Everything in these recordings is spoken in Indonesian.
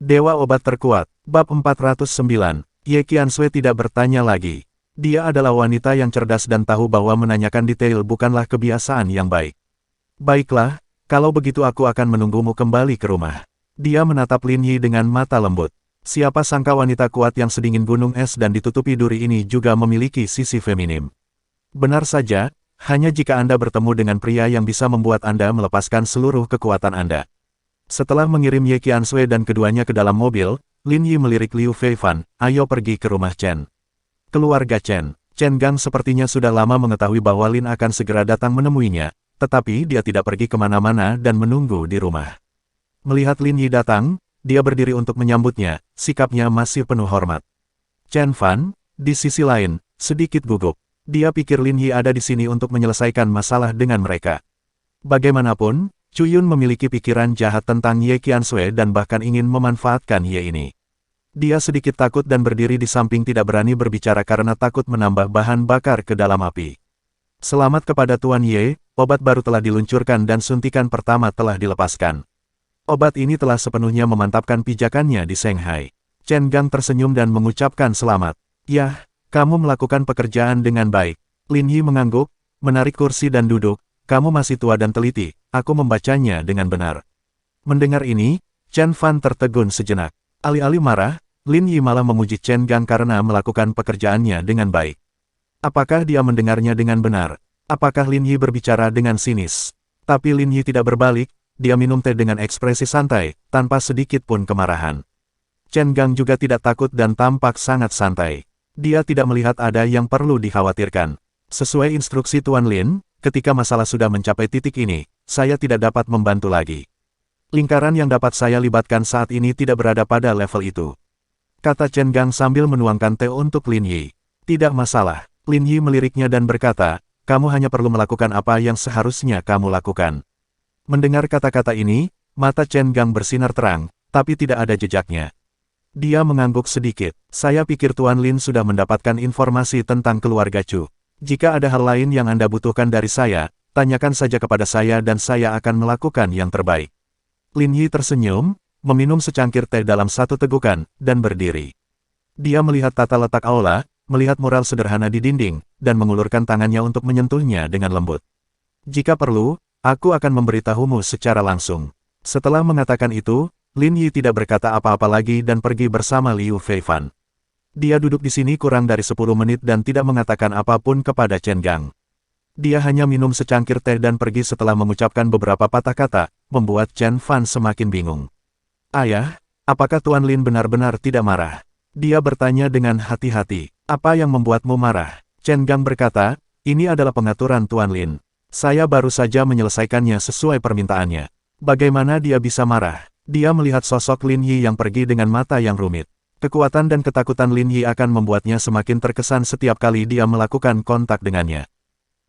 Dewa Obat Terkuat, Bab 409, Ye Qiansui tidak bertanya lagi. Dia adalah wanita yang cerdas dan tahu bahwa menanyakan detail bukanlah kebiasaan yang baik. Baiklah, kalau begitu aku akan menunggumu kembali ke rumah. Dia menatap Lin Yi dengan mata lembut. Siapa sangka wanita kuat yang sedingin gunung es dan ditutupi duri ini juga memiliki sisi feminim. Benar saja, hanya jika Anda bertemu dengan pria yang bisa membuat Anda melepaskan seluruh kekuatan Anda. Setelah mengirim Ye Qiansui dan keduanya ke dalam mobil, Lin Yi melirik Liu Feifan, ayo pergi ke rumah Chen. Keluarga Chen. Chen Gang sepertinya sudah lama mengetahui bahwa Lin akan segera datang menemuinya, tetapi dia tidak pergi kemana-mana dan menunggu di rumah. Melihat Lin Yi datang, dia berdiri untuk menyambutnya, sikapnya masih penuh hormat. Chen Fan, di sisi lain, sedikit gugup. Dia pikir Lin Yi ada di sini untuk menyelesaikan masalah dengan mereka. Bagaimanapun, Chu Yun memiliki pikiran jahat tentang Ye Qiansui dan bahkan ingin memanfaatkan Ye ini. Dia sedikit takut dan berdiri di samping tidak berani berbicara karena takut menambah bahan bakar ke dalam api. Selamat kepada Tuan Ye, obat baru telah diluncurkan dan suntikan pertama telah dilepaskan. Obat ini telah sepenuhnya memantapkan pijakannya di Shanghai. Chen Gang tersenyum dan mengucapkan selamat. Yah, kamu melakukan pekerjaan dengan baik. Lin Yi mengangguk, menarik kursi dan duduk. Kamu masih tua dan teliti, aku membacanya dengan benar. Mendengar ini, Chen Fan tertegun sejenak. Alih-alih marah, Lin Yi malah memuji Chen Gang karena melakukan pekerjaannya dengan baik. Apakah dia mendengarnya dengan benar? Apakah Lin Yi berbicara dengan sinis? Tapi Lin Yi tidak berbalik, dia minum teh dengan ekspresi santai, tanpa sedikit pun kemarahan. Chen Gang juga tidak takut dan tampak sangat santai. Dia tidak melihat ada yang perlu dikhawatirkan. Sesuai instruksi Tuan Lin, ketika masalah sudah mencapai titik ini, saya tidak dapat membantu lagi. Lingkaran yang dapat saya libatkan saat ini tidak berada pada level itu. Kata Chen Gang sambil menuangkan teh untuk Lin Yi. Tidak masalah. Lin Yi meliriknya dan berkata, kamu hanya perlu melakukan apa yang seharusnya kamu lakukan. Mendengar kata-kata ini, mata Chen Gang bersinar terang, tapi tidak ada jejaknya. Dia mengangguk sedikit. Saya pikir Tuan Lin sudah mendapatkan informasi tentang keluarga Chu. Jika ada hal lain yang Anda butuhkan dari saya, tanyakan saja kepada saya dan saya akan melakukan yang terbaik. Lin Yi tersenyum, meminum secangkir teh dalam satu tegukan, dan berdiri. Dia melihat tata letak aula, melihat mural sederhana di dinding, dan mengulurkan tangannya untuk menyentuhnya dengan lembut. Jika perlu, aku akan memberitahumu secara langsung. Setelah mengatakan itu, Lin Yi tidak berkata apa-apa lagi dan pergi bersama Liu Feifan. Dia duduk di sini kurang dari 10 menit dan tidak mengatakan apapun kepada Chen Gang. Dia hanya minum secangkir teh dan pergi setelah mengucapkan beberapa patah kata, membuat Chen Fan semakin bingung. Ayah, apakah Tuan Lin benar-benar tidak marah? Dia bertanya dengan hati-hati. Apa yang membuatmu marah? Chen Gang berkata, ini adalah pengaturan Tuan Lin. Saya baru saja menyelesaikannya sesuai permintaannya. Bagaimana dia bisa marah? Dia melihat sosok Lin Yi yang pergi dengan mata yang rumit. Kekuatan dan ketakutan Lin Yi akan membuatnya semakin terkesan setiap kali dia melakukan kontak dengannya.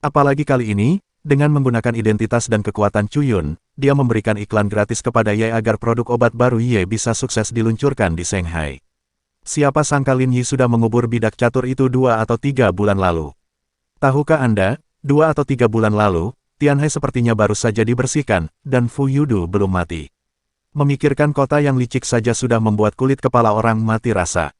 Apalagi kali ini, dengan menggunakan identitas dan kekuatan Chu Yun, dia memberikan iklan gratis kepada Ye agar produk obat baru Ye bisa sukses diluncurkan di Shanghai. Siapa sangka Lin Yi sudah mengubur bidak catur itu 2 atau 3 bulan lalu. Tahukah Anda, 2 atau 3 bulan lalu, Tianhe sepertinya baru saja dibersihkan, dan Fu Yudu belum mati. Memikirkan kota yang licik saja sudah membuat kulit kepala orang mati rasa.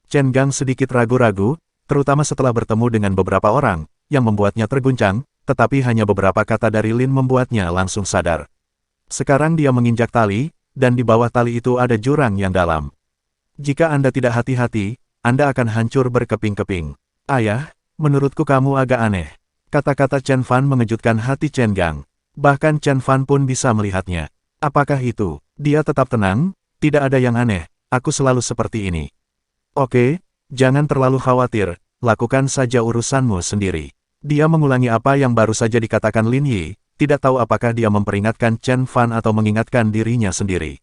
Chen Gang sedikit ragu-ragu, terutama setelah bertemu dengan beberapa orang, yang membuatnya terguncang, tetapi hanya beberapa kata dari Lin membuatnya langsung sadar. Sekarang dia menginjak tali, dan di bawah tali itu ada jurang yang dalam. Jika Anda tidak hati-hati, Anda akan hancur berkeping-keping. Ayah, menurutku kamu agak aneh. Kata-kata Chen Fan mengejutkan hati Chen Gang. Bahkan Chen Fan pun bisa melihatnya. Apakah itu? Dia tetap tenang, tidak ada yang aneh, aku selalu seperti ini. Oke, jangan terlalu khawatir, lakukan saja urusanmu sendiri. Dia mengulangi apa yang baru saja dikatakan Lin Yi, tidak tahu apakah dia memperingatkan Chen Fan atau mengingatkan dirinya sendiri.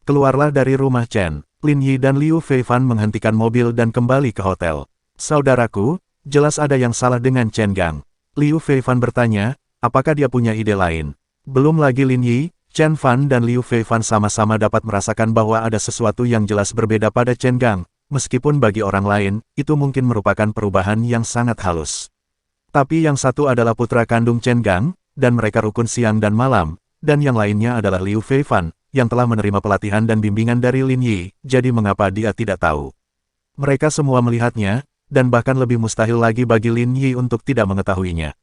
Keluarlah dari rumah Chen, Lin Yi dan Liu Feifan menghentikan mobil dan kembali ke hotel. Saudaraku, jelas ada yang salah dengan Chen Gang. Liu Feifan bertanya, apakah dia punya ide lain? Belum lagi Lin Yi, Chen Fan dan Liu Feifan sama-sama dapat merasakan bahwa ada sesuatu yang jelas berbeda pada Chen Gang, meskipun bagi orang lain, itu mungkin merupakan perubahan yang sangat halus. Tapi yang satu adalah putra kandung Chen Gang, dan mereka rukun siang dan malam, dan yang lainnya adalah Liu Feifan, yang telah menerima pelatihan dan bimbingan dari Lin Yi, jadi mengapa dia tidak tahu? Mereka semua melihatnya, dan bahkan lebih mustahil lagi bagi Lin Yi untuk tidak mengetahuinya.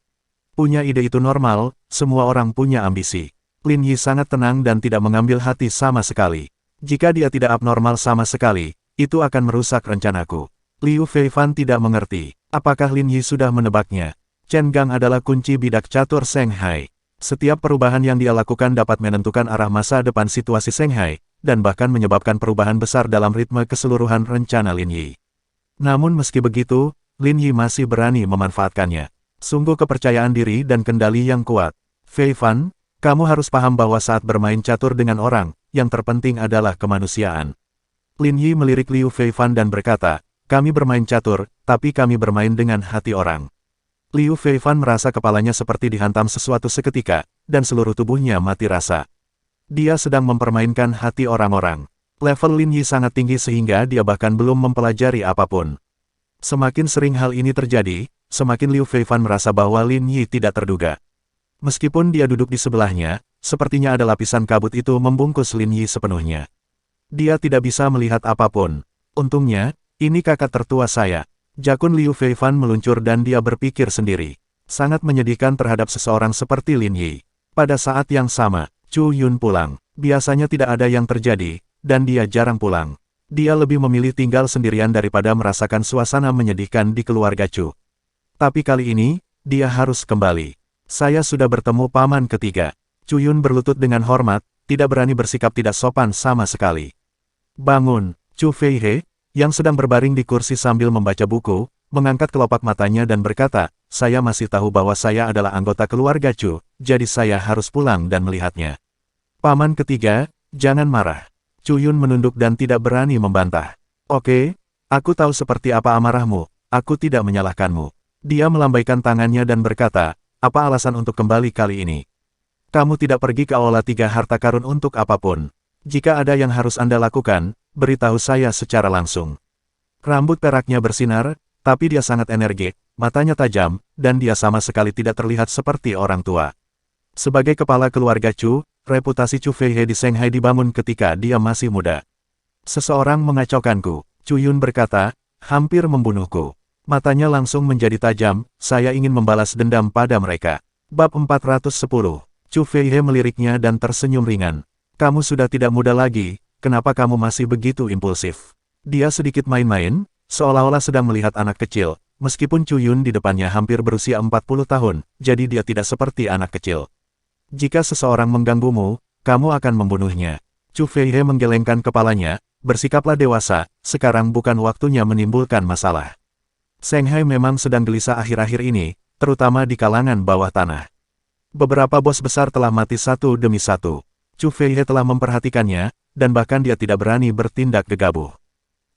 Punya ide itu normal, semua orang punya ambisi. Lin Yi sangat tenang dan tidak mengambil hati sama sekali. Jika dia tidak abnormal sama sekali, itu akan merusak rencanaku. Liu Feifan tidak mengerti. Apakah Lin Yi sudah menebaknya? Chen Gang adalah kunci bidak catur Shanghai. Setiap perubahan yang dia lakukan dapat menentukan arah masa depan situasi Shanghai, dan bahkan menyebabkan perubahan besar dalam ritme keseluruhan rencana Lin Yi. Namun meski begitu, Lin Yi masih berani memanfaatkannya. Sungguh kepercayaan diri dan kendali yang kuat. Feifan, kamu harus paham bahwa saat bermain catur dengan orang, yang terpenting adalah kemanusiaan. Lin Yi melirik Liu Feifan dan berkata, kami bermain catur, tapi kami bermain dengan hati orang. Liu Feifan merasa kepalanya seperti dihantam sesuatu seketika, dan seluruh tubuhnya mati rasa. Dia sedang mempermainkan hati orang-orang. Level Lin Yi sangat tinggi sehingga dia bahkan belum mempelajari apapun. Semakin sering hal ini terjadi, semakin Liu Feifan merasa bahwa Lin Yi tidak terduga. Meskipun dia duduk di sebelahnya, sepertinya ada lapisan kabut itu membungkus Lin Yi sepenuhnya. Dia tidak bisa melihat apapun. Untungnya, ini kakak tertua saya. Jakun Liu Feifan meluncur dan dia berpikir sendiri. Sangat menyedihkan terhadap seseorang seperti Lin Yi. Pada saat yang sama, Chu Yun pulang. Biasanya tidak ada yang terjadi, dan dia jarang pulang. Dia lebih memilih tinggal sendirian daripada merasakan suasana menyedihkan di keluarga Chu. Tapi kali ini, dia harus kembali. Saya sudah bertemu paman ketiga. Chu Yun berlutut dengan hormat, tidak berani bersikap tidak sopan sama sekali. Bangun, Chu Feihe, yang sedang berbaring di kursi sambil membaca buku, mengangkat kelopak matanya dan berkata, saya masih tahu bahwa saya adalah anggota keluarga Chu, jadi saya harus pulang dan melihatnya. Paman ketiga, jangan marah. Chu Yun menunduk dan tidak berani membantah. Oke, aku tahu seperti apa amarahmu, aku tidak menyalahkanmu. Dia melambaikan tangannya dan berkata, apa alasan untuk kembali kali ini? Kamu tidak pergi ke Aula Tiga Harta Karun untuk apapun. Jika ada yang harus Anda lakukan, beritahu saya secara langsung. Rambut peraknya bersinar, tapi dia sangat energik, matanya tajam, dan dia sama sekali tidak terlihat seperti orang tua. Sebagai kepala keluarga Chu, reputasi Chu Feihe di Shanghai dibangun ketika dia masih muda. Seseorang mengacaukanku, Chu Yun berkata, hampir membunuhku. Matanya langsung menjadi tajam, saya ingin membalas dendam pada mereka. Bab 410, Chu Feihe meliriknya dan tersenyum ringan. Kamu sudah tidak muda lagi, kenapa kamu masih begitu impulsif? Dia sedikit main-main, seolah-olah sedang melihat anak kecil, meskipun Chu Yun di depannya hampir berusia 40 tahun, jadi dia tidak seperti anak kecil. Jika seseorang mengganggumu, kamu akan membunuhnya. Chu Feihe menggelengkan kepalanya, bersikaplah dewasa, sekarang bukan waktunya menimbulkan masalah. Shanghai memang sedang gelisah akhir-akhir ini, terutama di kalangan bawah tanah. Beberapa bos besar telah mati satu demi satu. Chu Feihe telah memperhatikannya, dan bahkan dia tidak berani bertindak gegabah.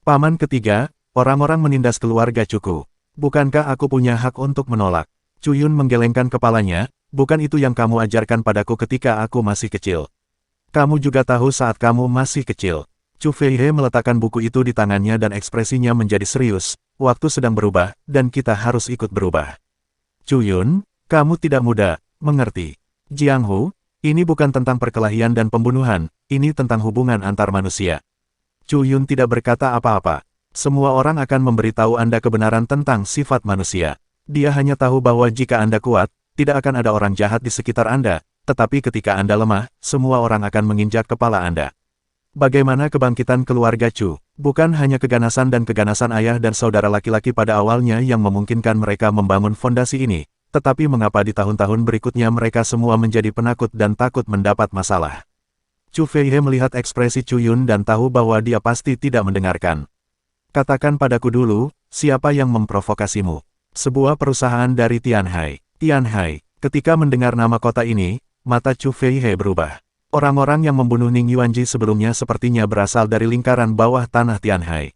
Paman ketiga, orang-orang menindas keluarga Chuku. Bukankah aku punya hak untuk menolak? Chu Yun menggelengkan kepalanya, bukan itu yang kamu ajarkan padaku ketika aku masih kecil. Kamu juga tahu saat kamu masih kecil. Chu Feihe meletakkan buku itu di tangannya dan ekspresinya menjadi serius, waktu sedang berubah, dan kita harus ikut berubah. Chu Yun, kamu tidak muda, mengerti. Jiang Hu, ini bukan tentang perkelahian dan pembunuhan, ini tentang hubungan antar manusia. Chu Yun tidak berkata apa-apa. Semua orang akan memberitahu Anda kebenaran tentang sifat manusia. Dia hanya tahu bahwa jika Anda kuat, tidak akan ada orang jahat di sekitar Anda, tetapi ketika Anda lemah, semua orang akan menginjak kepala Anda. Bagaimana kebangkitan keluarga Chu? Bukan hanya keganasan dan keganasan ayah dan saudara laki-laki pada awalnya yang memungkinkan mereka membangun fondasi ini. Tetapi mengapa di tahun-tahun berikutnya mereka semua menjadi penakut dan takut mendapat masalah? Chu Feihe melihat ekspresi Chu Yun dan tahu bahwa dia pasti tidak mendengarkan. Katakan padaku dulu, siapa yang memprovokasimu? Sebuah perusahaan dari Tianhai. Tianhai, ketika mendengar nama kota ini, mata Chu Feihe berubah. Orang-orang yang membunuh Ning Yuanji sebelumnya sepertinya berasal dari lingkaran bawah tanah Tianhai.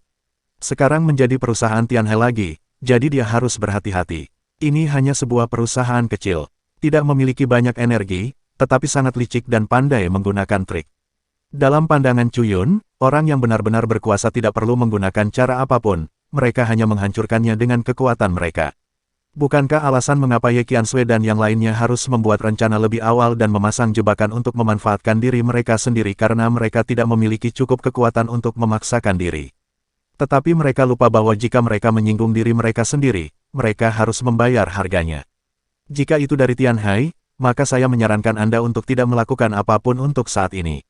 Sekarang menjadi perusahaan Tianhai lagi, jadi dia harus berhati-hati. Ini hanya sebuah perusahaan kecil, tidak memiliki banyak energi, tetapi sangat licik dan pandai menggunakan trik. Dalam pandangan Chu Yun, orang yang benar-benar berkuasa tidak perlu menggunakan cara apapun, mereka hanya menghancurkannya dengan kekuatan mereka. Bukankah alasan mengapa Ye Qiansui dan yang lainnya harus membuat rencana lebih awal dan memasang jebakan untuk memanfaatkan diri mereka sendiri karena mereka tidak memiliki cukup kekuatan untuk memaksakan diri? Tetapi mereka lupa bahwa jika mereka menyinggung diri mereka sendiri, mereka harus membayar harganya. Jika itu dari Tianhai, maka saya menyarankan Anda untuk tidak melakukan apapun untuk saat ini.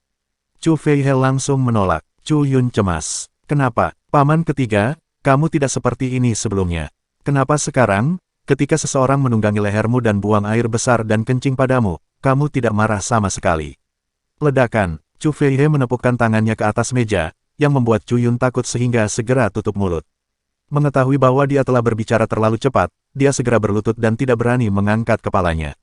Chu Feihe langsung menolak. Chu Yun cemas. Kenapa, Paman Ketiga, kamu tidak seperti ini sebelumnya? Kenapa sekarang, ketika seseorang menunggangi lehermu dan buang air besar dan kencing padamu, kamu tidak marah sama sekali? Ledakan, Chu Feihe menepukkan tangannya ke atas meja, yang membuat Chu Yun takut sehingga segera tutup mulut. Mengetahui bahwa dia telah berbicara terlalu cepat, dia segera berlutut dan tidak berani mengangkat kepalanya.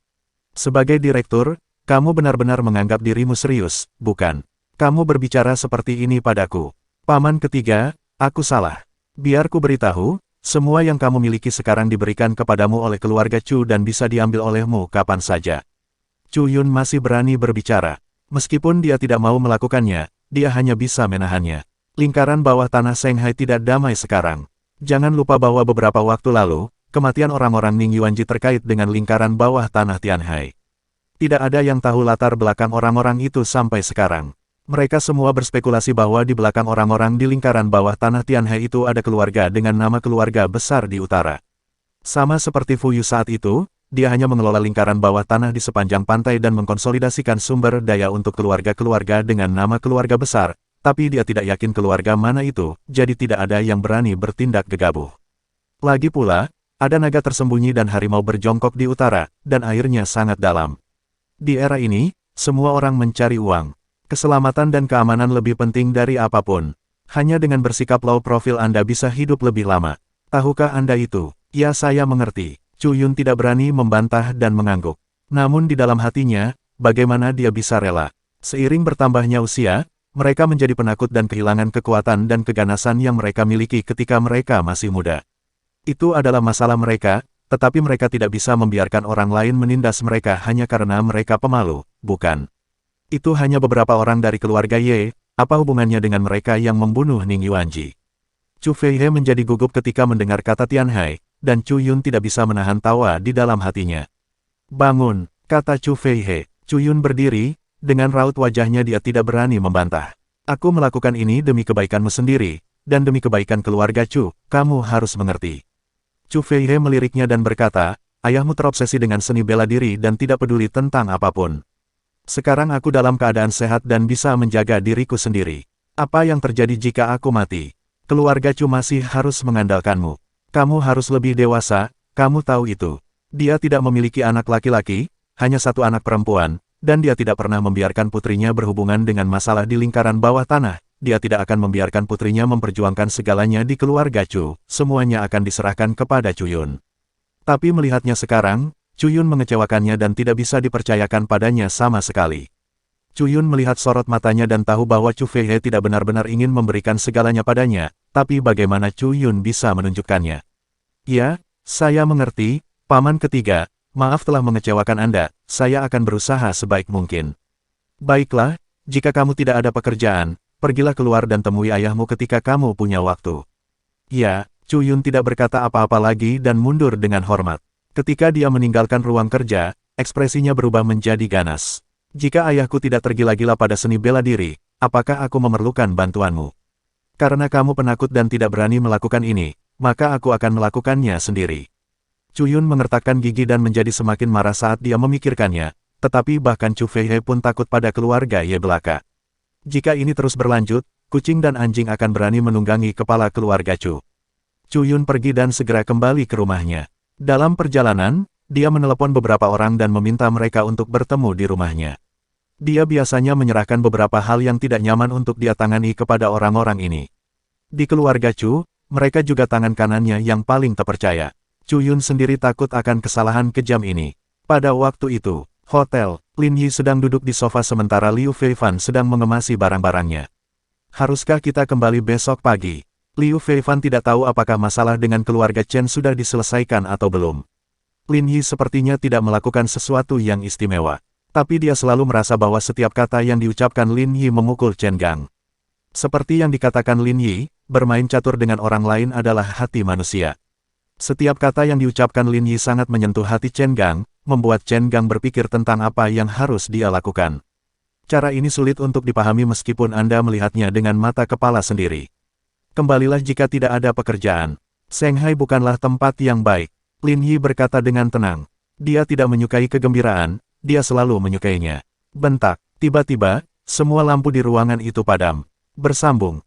Sebagai direktur, kamu benar-benar menganggap dirimu serius, bukan? Kamu berbicara seperti ini padaku. Paman Ketiga, aku salah. Biar ku beritahu, semua yang kamu miliki sekarang diberikan kepadamu oleh keluarga Chu dan bisa diambil olehmu kapan saja. Chu Yun masih berani berbicara. Meskipun dia tidak mau melakukannya, dia hanya bisa menahannya. Lingkaran bawah tanah Shanghai tidak damai sekarang. Jangan lupa bahwa beberapa waktu lalu, kematian orang-orang Ning Yuanji terkait dengan lingkaran bawah tanah Tianhai. Tidak ada yang tahu latar belakang orang-orang itu sampai sekarang. Mereka semua berspekulasi bahwa di belakang orang-orang di lingkaran bawah tanah Tianhai itu ada keluarga dengan nama keluarga besar di utara. Sama seperti Fu Yu saat itu, dia hanya mengelola lingkaran bawah tanah di sepanjang pantai dan mengkonsolidasikan sumber daya untuk keluarga-keluarga dengan nama keluarga besar, tapi dia tidak yakin keluarga mana itu, jadi tidak ada yang berani bertindak gegabah. Lagi pula, ada naga tersembunyi dan harimau berjongkok di utara, dan airnya sangat dalam. Di era ini, semua orang mencari uang. Keselamatan dan keamanan lebih penting dari apapun. Hanya dengan bersikap low profile Anda bisa hidup lebih lama. Tahukah Anda itu? Ya, saya mengerti. Chu Yun tidak berani membantah dan mengangguk. Namun di dalam hatinya, bagaimana dia bisa rela? Seiring bertambahnya usia, mereka menjadi penakut dan kehilangan kekuatan dan keganasan yang mereka miliki ketika mereka masih muda. Itu adalah masalah mereka, tetapi mereka tidak bisa membiarkan orang lain menindas mereka hanya karena mereka pemalu, bukan? Itu hanya beberapa orang dari keluarga Ye, apa hubungannya dengan mereka yang membunuh Ning Yuanji? Chu Feihe menjadi gugup ketika mendengar kata Tianhai, dan Chu Yun tidak bisa menahan tawa di dalam hatinya. Bangun, kata Chu Feihe. Chu Yun berdiri, dengan raut wajahnya dia tidak berani membantah. Aku melakukan ini demi kebaikanmu sendiri, dan demi kebaikan keluarga Chu, kamu harus mengerti. Chu Feihe meliriknya dan berkata, ayahmu terobsesi dengan seni bela diri dan tidak peduli tentang apapun. Sekarang aku dalam keadaan sehat dan bisa menjaga diriku sendiri. Apa yang terjadi jika aku mati? Keluarga Chu masih harus mengandalkanmu. Kamu harus lebih dewasa, kamu tahu itu. Dia tidak memiliki anak laki-laki, hanya satu anak perempuan, dan dia tidak pernah membiarkan putrinya berhubungan dengan masalah di lingkaran bawah tanah. Dia tidak akan membiarkan putrinya memperjuangkan segalanya di keluarga Chu, semuanya akan diserahkan kepada Chu Yun. Tapi melihatnya sekarang, Chu Yun mengecewakannya dan tidak bisa dipercayakan padanya sama sekali. Chu Yun melihat sorot matanya dan tahu bahwa Chu Feihe tidak benar-benar ingin memberikan segalanya padanya, tapi bagaimana Chu Yun bisa menunjukkannya? Ya, saya mengerti, Paman Ketiga, maaf telah mengecewakan Anda, saya akan berusaha sebaik mungkin. Baiklah, jika kamu tidak ada pekerjaan, pergilah keluar dan temui ayahmu ketika kamu punya waktu. Ya, Chu Yun tidak berkata apa-apa lagi dan mundur dengan hormat. Ketika dia meninggalkan ruang kerja, ekspresinya berubah menjadi ganas. Jika ayahku tidak tergila-gila pada seni bela diri, apakah aku memerlukan bantuanmu? Karena kamu penakut dan tidak berani melakukan ini, maka aku akan melakukannya sendiri. Chu Yun mengertakkan gigi dan menjadi semakin marah saat dia memikirkannya, tetapi bahkan Chu Feihe pun takut pada keluarga Ye belaka. Jika ini terus berlanjut, kucing dan anjing akan berani menunggangi kepala keluarga Chu. Chu Yun pergi dan segera kembali ke rumahnya. Dalam perjalanan, dia menelepon beberapa orang dan meminta mereka untuk bertemu di rumahnya. Dia biasanya menyerahkan beberapa hal yang tidak nyaman untuk dia tangani kepada orang-orang ini. Di keluarga Chu, mereka juga tangan kanannya yang paling terpercaya. Chu Yun sendiri takut akan kesalahan kejam ini. Pada waktu itu, hotel, Lin Yi sedang duduk di sofa sementara Liu Feifan sedang mengemasi barang-barangnya. Haruskah kita kembali besok pagi? Liu Feifan tidak tahu apakah masalah dengan keluarga Chen sudah diselesaikan atau belum. Lin Yi sepertinya tidak melakukan sesuatu yang istimewa. Tapi dia selalu merasa bahwa setiap kata yang diucapkan Lin Yi memukul Chen Gang. Seperti yang dikatakan Lin Yi, bermain catur dengan orang lain adalah hati manusia. Setiap kata yang diucapkan Lin Yi sangat menyentuh hati Chen Gang, membuat Chen Gang berpikir tentang apa yang harus dia lakukan. Cara ini sulit untuk dipahami meskipun Anda melihatnya dengan mata kepala sendiri. Kembalilah jika tidak ada pekerjaan. Shanghai bukanlah tempat yang baik. Lin Yi berkata dengan tenang. Dia tidak menyukai kegembiraan, dia selalu menyukainya. Bentak. Tiba-tiba, semua lampu di ruangan itu padam. Bersambung.